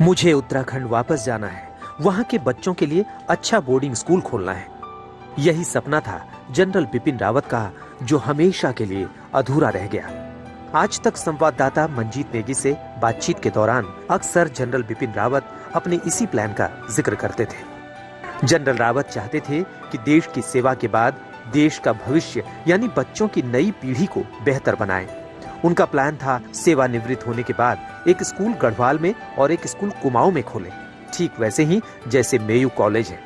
मुझे उत्तराखंड वापस जाना है, वहाँ के बच्चों के लिए अच्छा बोर्डिंग स्कूल खोलना है। यही सपना था जनरल बिपिन रावत का, जो हमेशा के लिए अधूरा रह गया। आज तक संवाददाता मंजीत नेगी से बातचीत के दौरान अक्सर जनरल बिपिन रावत अपने इसी प्लान का जिक्र करते थे। जनरल रावत चाहते थे कि देश की सेवा के बाद देश का भविष्य यानी बच्चों की नई पीढ़ी को बेहतर बनाएं। उनका प्लान था सेवानिवृत्त होने के बाद एक स्कूल गढ़वाल में और एक स्कूल कुमाऊं में खोलें, ठीक वैसे ही जैसे मेयू कॉलेज है।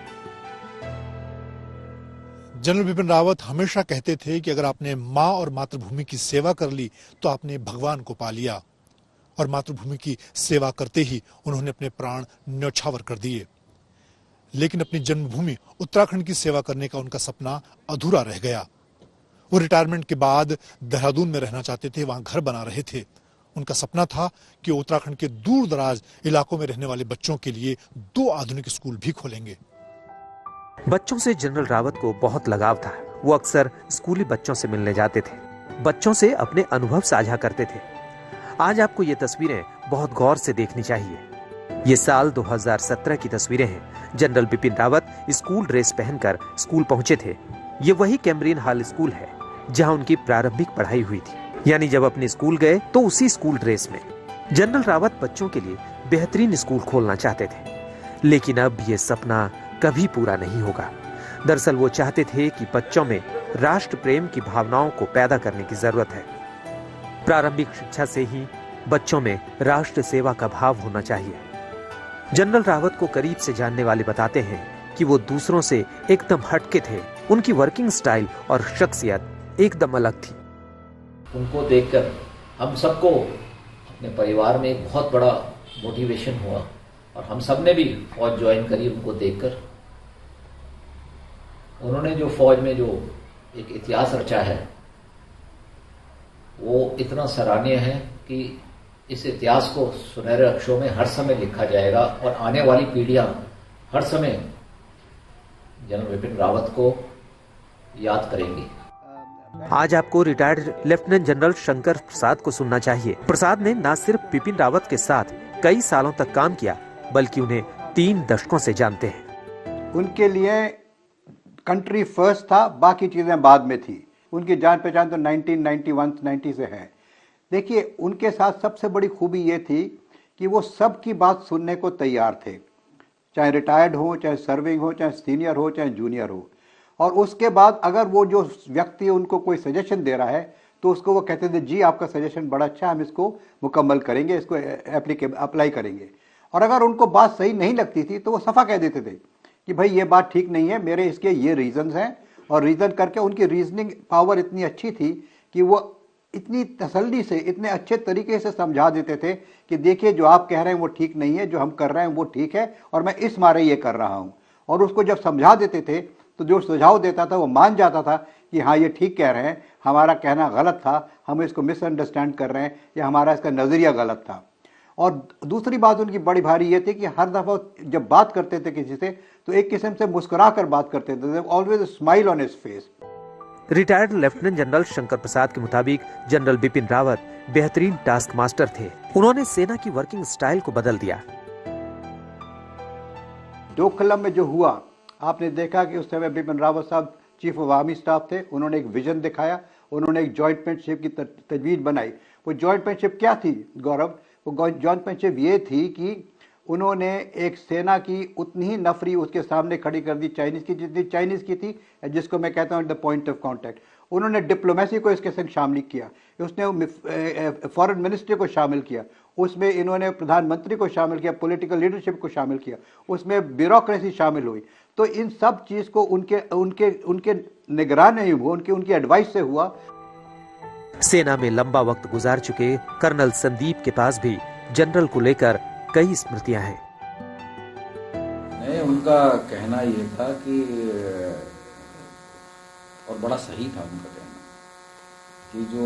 जनरल बिपिन रावत हमेशा कहते थे कि अगर आपने माँ और मातृभूमि की सेवा कर ली तो आपने भगवान को पा लिया, और मातृभूमि की सेवा करते ही उन्होंने अपने प्राण न्यौछावर कर दिए। लेकिन अपनी जन्मभूमि उत्तराखंड की सेवा करने का उनका सपना अधूरा रह गया। वो रिटायरमेंट के बाद देहरादून में रहना चाहते थे, वहां घर बना रहे थे। उनका सपना था कि उत्तराखंड के दूर दराज इलाकों में रहने वाले बच्चों के लिए 2 आधुनिक स्कूल भी खोलेंगे। बच्चों से जनरल रावत को बहुत लगाव था। वो अक्सर स्कूली बच्चों से मिलने जाते थे, बच्चों से अपने अनुभव साझा करते थे। आज आपको ये तस्वीरें बहुत गौर से देखनी चाहिए। ये साल 2017 की तस्वीरें हैं। General Bipin Rawat school dress पहनकर स्कूल पहुंचे थे। ये वही कैम्ब्रियन हॉल स्कूल है जहां उनकी प्रारंभिक पढ़ाई हुई थी, यानी जब अपने स्कूल गए तो उसी स्कूल ड्रेस में। जनरल रावत बच्चों के लिए बेहतरीन स्कूल खोलना चाहते थे, लेकिन अब ये सपना कभी पूरा नहीं होगा। दरअसल वो चाहते थे कि बच्चों में राष्ट्र प्रेम की भावनाओं को पैदा करने की जरूरत है। प्रारंभिक शिक्षा से ही बच्चों में राष्ट्र सेवा का भाव होना चाहिए। जनरल रावत को करीब से जानने वाले बताते हैं कि वो दूसरों से एकदम हटके थे। उनकी वर्किंग स्टाइल और शख्सियत एकदम अलग थी। उनको देखकर हम सबको अपने परिवार में एक बहुत बड़ा मोटिवेशन हुआ, और हम सब ने भी फौज ज्वाइन करी उनको देखकर। उन्होंने जो फौज में जो एक इतिहास रचा है वो इतना सराहनीय है कि इस इतिहास को सुनहरे अक्षरों में हर समय लिखा जाएगा, और आने वाली पीढ़ियां हर समय जनरल बिपिन रावत को याद करेंगी। आज आपको रिटायर्ड लेफ्टिनेंट जनरल शंकर प्रसाद को सुनना चाहिए। प्रसाद ने न सिर्फ बिपिन रावत के साथ कई सालों तक काम किया, बल्कि उन्हें 3 दशकों से जानते हैं। उनके लिए कंट्री फर्स्ट था, बाकी चीजें बाद में थी। उनकी जान पहचान तो 1991-90 से है। देखिए, उनके साथ सबसे बड़ी खूबी ये थी कि वो सबकी बात सुनने को तैयार थे, चाहे रिटायर्ड हो, चाहे सर्विंग हो, चाहे सीनियर हो, चाहे जूनियर हो। और उसके बाद अगर वो जो व्यक्ति उनको कोई सजेशन दे रहा है तो उसको वो कहते थे, जी आपका सजेशन बड़ा अच्छा, हम इसको मुकम्मल करेंगे, इसको अप्लाई करेंगे। और अगर उनको बात सही नहीं लगती थी तो वो सफ़ा कह देते थे कि भाई ये बात ठीक नहीं है, मेरे इसके ये रीजंस हैं। और रीज़न करके उनकी रीजनिंग पावर इतनी अच्छी थी कि वो इतनी तसल्ली से, इतने अच्छे तरीके से समझा देते थे कि देखिए जो आप कह रहे हैं वो ठीक नहीं है, जो हम कर रहे हैं वो ठीक है, और मैं इस मारे ये कर रहा हूँ। और उसको जब समझा देते थे तो जो सुझाव देता था वो मान जाता था कि हाँ ये ठीक कह रहे हैं, हमारा कहना गलत था, हम इसको मिसअंडरस्टैंड कर रहे हैं, या हमारा इसका नज़रिया गलत था। और दूसरी बात उनकी बड़ी भारी ये थी कि हर दफ़ा जब बात करते थे किसी से तो एक किस्म से मुस्कुरा कर बात करते थे, always a smile on his face. Retired lieutenant general Shankar Prasad के मुताबिक जनरल बिपिन रावत बेहतरीन टास्क मास्टर थे। उन्होंने सेना की वर्किंग स्टाइल को बदल दिया। डोकलम में जो हुआ, आपने देखा कि उस समय बिपिन रावत साहब चीफ ऑफ आर्मी स्टाफ थे। उन्होंने एक विजन दिखाया, उन्होंने एक जॉइंट पेंटशिप की तजवीज़ बनाई। वो जॉइंट पेंटशिप क्या थी गौरव? वो जॉइंट पेंटशिप ये थी कि उन्होंने एक सेना की उतनी ही नफरी उसके सामने खड़ी कर दी चाइनीज़ की, जितनी चाइनीज़ की थी, जिसको मैं कहता हूँ द पॉइंट ऑफ कॉन्टैक्ट। उन्होंने डिप्लोमेसी को इसके संग शामिल किया, उसने फॉरेन मिनिस्ट्री को शामिल किया, उसमें इन्होंने प्रधानमंत्री को शामिल किया, पॉलिटिकल लीडरशिप को शामिल किया, उसमें ब्यूरोक्रेसी शामिल हुई। तो इन सब चीज़ को उनके निगरानी उनकी एडवाइस से हुआ। सेना में लंबा वक्त गुजार चुके कर्नल संदीप के पास भी जनरल को लेकर कई स्मृतियां हैं। नहीं, उनका कहना ये था कि, और बड़ा सही था उनका कहना, कि जो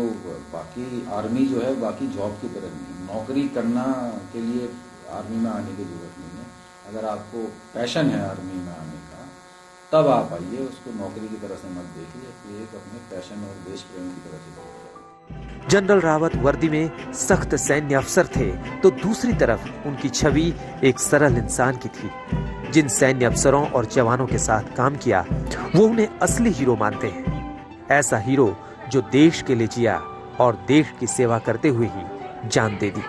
बाकी आर्मी जो है बाकी जॉब की तरह नहीं, नौकरी करना के लिए आर्मी में आने की जरूरत नहीं है। अगर आपको पैशन है आर्मी में आने का तब आप आइए, उसको नौकरी की तरह से मत देखिए, एक अपने पैशन और देश प्रेम की तरह से देखिए। जनरल रावत वर्दी में सख्त सैन्य अफसर थे तो दूसरी तरफ उनकी छवि एक सरल इंसान की थी। जिन सैन्य अफसरों और जवानों के साथ काम किया वो उन्हें असली हीरो मानते हैं। ऐसा हीरो जो देश के लिए जिया और देश की सेवा करते हुए ही जान दे दी।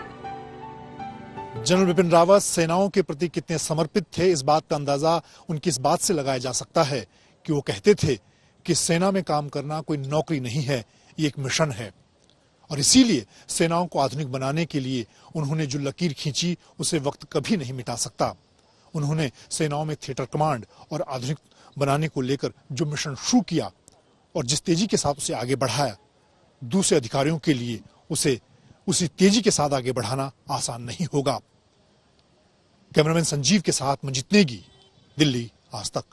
जनरल बिपिन रावत सेनाओं के प्रति कितने समर्पित थे, इस बात का अंदाजा उनकी इस बात से लगाया जा सकता है कि वो कहते थे कि सेना में काम करना कोई नौकरी नहीं है, ये एक मिशन है। और इसीलिए सेनाओं को आधुनिक बनाने के लिए उन्होंने जो लकीर खींची उसे वक्त कभी नहीं मिटा सकता। उन्होंने सेनाओं में थिएटर कमांड और आधुनिक बनाने को लेकर जो मिशन शुरू किया और जिस तेजी के साथ उसे आगे बढ़ाया, दूसरे अधिकारियों के लिए उसे उसी तेजी के साथ आगे बढ़ाना आसान नहीं होगा। कैमरामैन संजीव के साथ मंजित नेगी, दिल्ली, आज तक।